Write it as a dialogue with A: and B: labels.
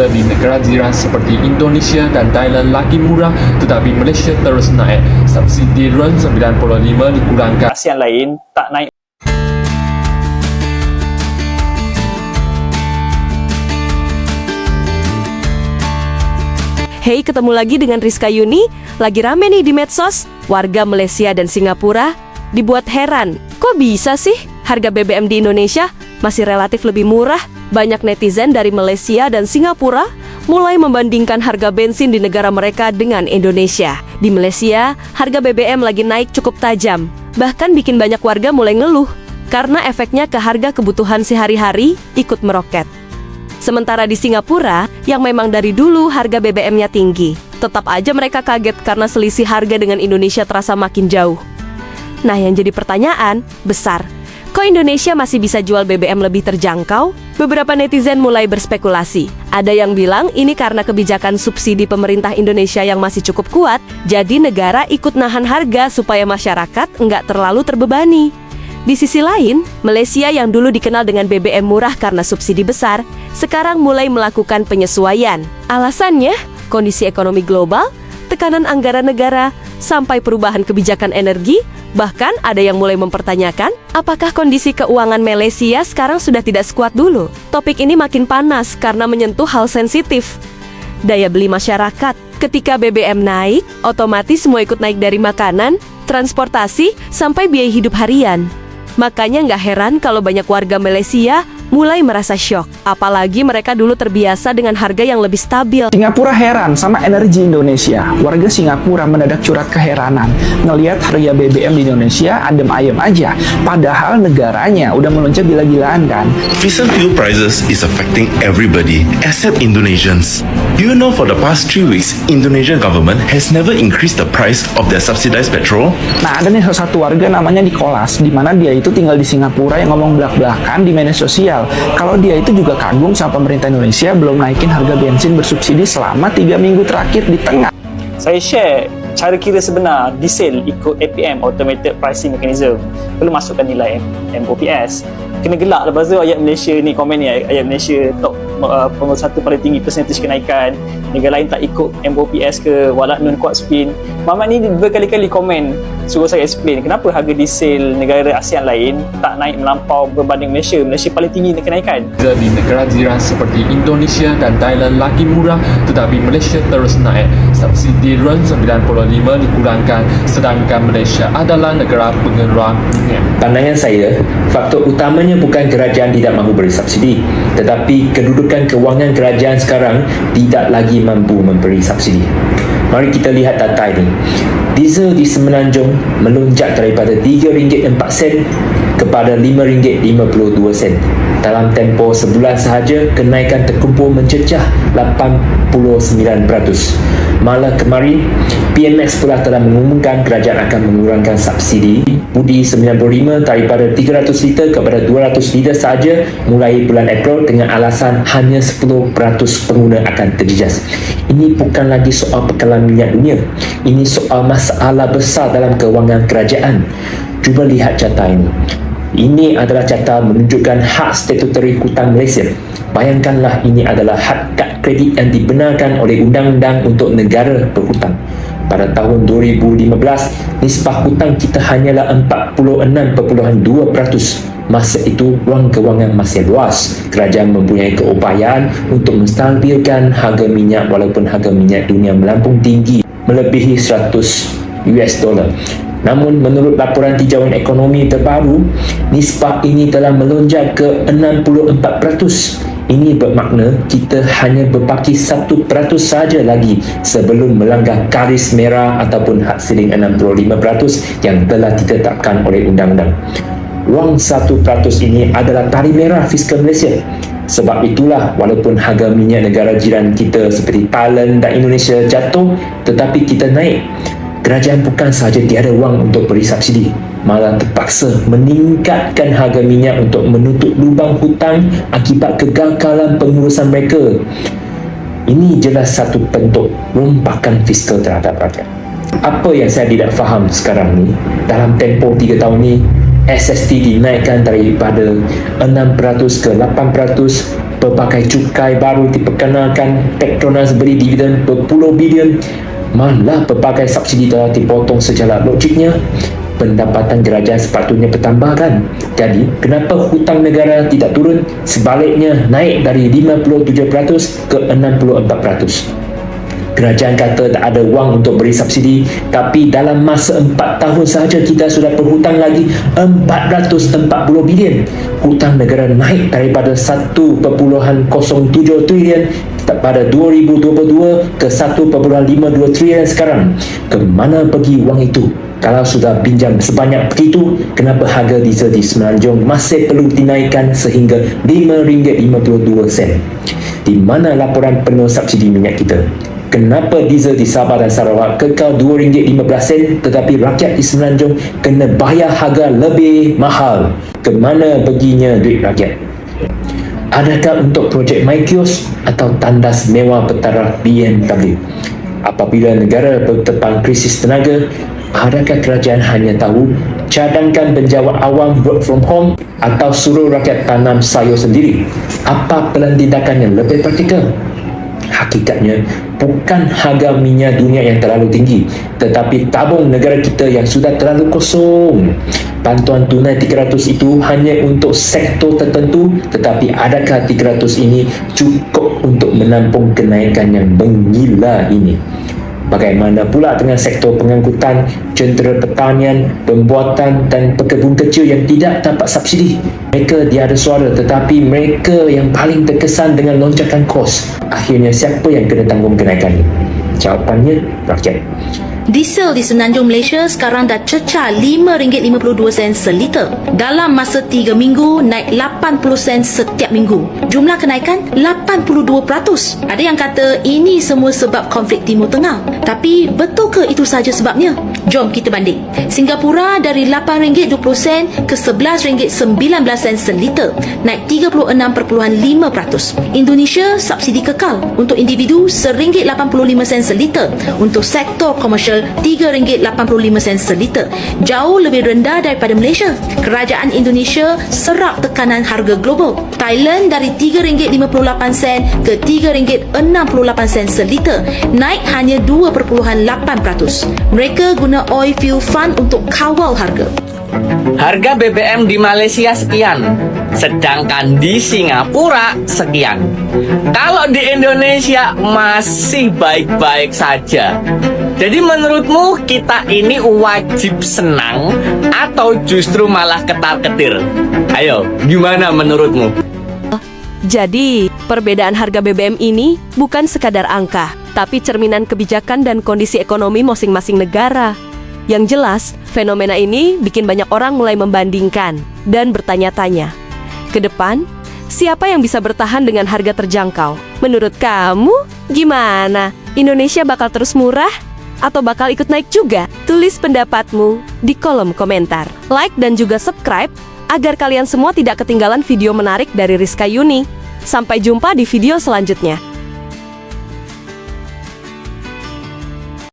A: Harga di negara jiran seperti Indonesia dan Thailand lagi murah, tetapi Malaysia terus naik. Subsidi RON 95 dikurangkan.
B: ASEAN lain tak naik.
C: Hey, ketemu lagi dengan Rizka Yuni. Lagi rame nih di medsos. Warga Malaysia dan Singapura dibuat heran. Kok bisa sih harga BBM di Indonesia masih relatif lebih murah? Banyak netizen dari Malaysia dan Singapura mulai membandingkan harga bensin di negara mereka dengan Indonesia. Di Malaysia, harga BBM lagi naik cukup tajam. Bahkan bikin banyak warga mulai ngeluh karena efeknya ke harga kebutuhan sehari-hari ikut meroket. Sementara di Singapura, yang memang dari dulu harga BBM-nya tinggi, tetap aja mereka kaget karena selisih harga dengan Indonesia terasa makin jauh. Nah, yang jadi pertanyaan besar, kok Indonesia masih bisa jual BBM lebih terjangkau? Beberapa netizen mulai berspekulasi. Ada yang bilang ini karena kebijakan subsidi pemerintah Indonesia yang masih cukup kuat, jadi negara ikut nahan harga supaya masyarakat nggak terlalu terbebani. Di sisi lain, Malaysia yang dulu dikenal dengan BBM murah karena subsidi besar, sekarang mulai melakukan penyesuaian. Alasannya, kondisi ekonomi global, tekanan anggaran negara, sampai perubahan kebijakan energi. Bahkan ada yang mulai mempertanyakan, apakah kondisi keuangan Malaysia sekarang sudah tidak sekuat dulu? Topik ini makin panas karena menyentuh hal sensitif. Daya beli masyarakat. Ketika BBM naik, otomatis semua ikut naik dari makanan, transportasi, sampai biaya hidup harian. Makanya nggak heran kalau banyak warga Malaysia mulai merasa syok. Apalagi mereka dulu terbiasa dengan harga yang lebih stabil.
D: Singapura heran sama energi Indonesia. Warga Singapura mendadak curhat keheranan ngelihat harga BBM di Indonesia adem ayem aja. Padahal negaranya udah melonjak gila-gilaan kan.
E: Recent fuel prices is affecting everybody except Indonesians. Do you know for the past 3 weeks, Indonesian government has never increased the price of their subsidized petrol?
D: Nah, ada nih salah satu warga namanya Nicholas, di mana dia itu tinggal di Singapura yang ngomong belak-belakan di media sosial. Kalau dia itu juga kagum sama pemerintah Indonesia belum naikin harga bensin bersubsidi selama 3 minggu terakhir di tengah.
B: Saya share cara kira sebenar diesel ikut APM, Automated Pricing Mechanism. Perlu masukkan nilai MOPS. Kena gelak lepas tu ayat Malaysia ni, komen ni, ayat Malaysia top nombor 1 paling tinggi persentage kenaikan, negara lain tak ikut MOPS ke, walak nun kuat spin. Mamat ni berkali-kali komen suruh saya explain kenapa harga diesel negara ASEAN lain tak naik melampau berbanding Malaysia. Malaysia paling tinggi kenaikan.
A: Di negara jiran seperti Indonesia dan Thailand lagi murah, tetapi Malaysia terus naik. Subsidi RON 95 dikurangkan, sedangkan Malaysia adalah negara pengeluar minyak.
F: Pandangan saya, faktor utamanya bukan kerajaan tidak mahu beri subsidi, tetapi kedudukan kewangan kerajaan sekarang tidak lagi mampu memberi subsidi. Mari kita lihat data ini. Diesel di Semenanjung melonjak daripada RM3.04 kepada RM5.52. Dalam tempoh sebulan sahaja, kenaikan terkumpul mencecah 89%. Malah kemarin, PMX pula telah mengumumkan kerajaan akan mengurangkan subsidi budi 95 daripada 300 liter kepada 200 liter sahaja mulai bulan April dengan alasan hanya 10% pengguna akan terjejas. Ini bukan lagi soal pekalan minyak dunia. Ini soal masalah besar dalam kewangan kerajaan. Cuba lihat carta ini. Ini adalah carta menunjukkan hak statutory hutang Malaysia. Bayangkanlah ini adalah hak kad kredit yang dibenarkan oleh undang-undang untuk negara berhutang. Pada tahun 2015, nisbah hutang kita hanyalah 46.2%. Masa itu, ruang kewangan masih luas. Kerajaan mempunyai keupayaan untuk menstabilkan harga minyak walaupun harga minyak dunia melambung tinggi melebihi $100. Namun, menurut laporan tinjauan ekonomi terbaru, nisbah ini telah melonjak ke 64%. Ini bermakna kita hanya berbaki 1% saja lagi sebelum melanggar garis merah ataupun had ceiling 65% yang telah ditetapkan oleh undang-undang. Ruang 1% ini adalah tali merah fiskal Malaysia. Sebab itulah walaupun harga minyak negara jiran kita seperti Thailand dan Indonesia jatuh, tetapi kita naik. Kerajaan bukan sahaja tiada wang untuk beri subsidi, malah terpaksa meningkatkan harga minyak untuk menutup lubang hutang akibat kegagalan pengurusan mereka. Ini jelas satu bentuk rompakan fiskal terhadap rakyat. Apa yang saya tidak faham sekarang ni, dalam tempoh 3 tahun ni, SST dinaikkan daripada 6% ke 8%, pelbagai cukai baru diperkenalkan, Petronas beri dividen berpuluh bilion, malah pelbagai subsidi telah dipotong secara logiknya. Pendapatan kerajaan sepatutnya bertambah kan? Jadi, kenapa hutang negara tidak turun? Sebaliknya, naik dari 57% ke 64%. Kerajaan kata tak ada wang untuk beri subsidi, tapi dalam masa 4 tahun sahaja kita sudah berhutang lagi 440 bilion. Hutang negara naik daripada 1.07 trilion pada 2022 ke 1.52 trilion sekarang. Ke mana pergi wang itu? Kalau sudah pinjam sebanyak begitu, kenapa harga diesel di Semenanjung masih perlu dinaikkan sehingga RM5.52? Di mana laporan penuh subsidi minyak kita? Kenapa diesel di Sabah dan Sarawak kekal RM2.15 tetapi rakyat di Semenanjung kena bayar harga lebih mahal? Ke mana perginya duit rakyat? Adakah untuk projek MyKios atau tandas mewah bertaraf BMW? Apabila negara bertepang krisis tenaga, adakah kerajaan hanya tahu cadangkan penjawat awam work from home atau suruh rakyat tanam sayur sendiri? Apa pelan tindakan yang lebih praktikal? Hakikatnya, bukan harga minyak dunia yang terlalu tinggi, tetapi tabung negara kita yang sudah terlalu kosong. Bantuan tunai 300 itu hanya untuk sektor tertentu, tetapi adakah 300 ini cukup untuk menampung kenaikan yang menggila ini? Bagaimana pula dengan sektor pengangkutan, jentera pertanian, pembuatan dan pekebun kecil yang tidak dapat subsidi? Mereka tiada suara, tetapi mereka yang paling terkesan dengan lonjakan kos. Akhirnya siapa yang kena tanggung kenaikan ini? Jawapannya, rakyat.
G: Diesel di Semenanjung Malaysia sekarang dah cecah RM5.52 seliter. Dalam masa 3 minggu, naik 80 sen setiap minggu. Jumlah kenaikan 82%. Ada yang kata ini semua sebab konflik Timur Tengah. Tapi betul ke itu sahaja sebabnya? Jom kita banding. Singapura dari RM8.20 ke RM11.19 seliter, naik 36.5%. Indonesia subsidi kekal untuk individu RM1.85 seliter, untuk sektor komersial RM3.85 seliter, jauh lebih rendah daripada Malaysia. Kerajaan Indonesia serap tekanan harga global. Thailand dari RM3.58 ke RM3.68 seliter, naik hanya 2.8%. Mereka guna oil fuel fund untuk kawal harga.
H: Harga BBM di Malaysia sekian, sedangkan di Singapura sekian. Kalau di Indonesia masih baik-baik saja. Jadi menurutmu kita ini wajib senang atau justru malah ketar-ketir? Ayo, gimana menurutmu?
C: Jadi, perbedaan harga BBM ini bukan sekadar angka, tapi cerminan kebijakan dan kondisi ekonomi masing-masing negara. Yang jelas, fenomena ini bikin banyak orang mulai membandingkan dan bertanya-tanya. Ke depan, siapa yang bisa bertahan dengan harga terjangkau? Menurut kamu, gimana? Indonesia bakal terus murah? Atau bakal ikut naik juga? Tulis pendapatmu di kolom komentar. Like dan juga subscribe agar kalian semua tidak ketinggalan video menarik dari Rizka Yuni. Sampai jumpa di video selanjutnya.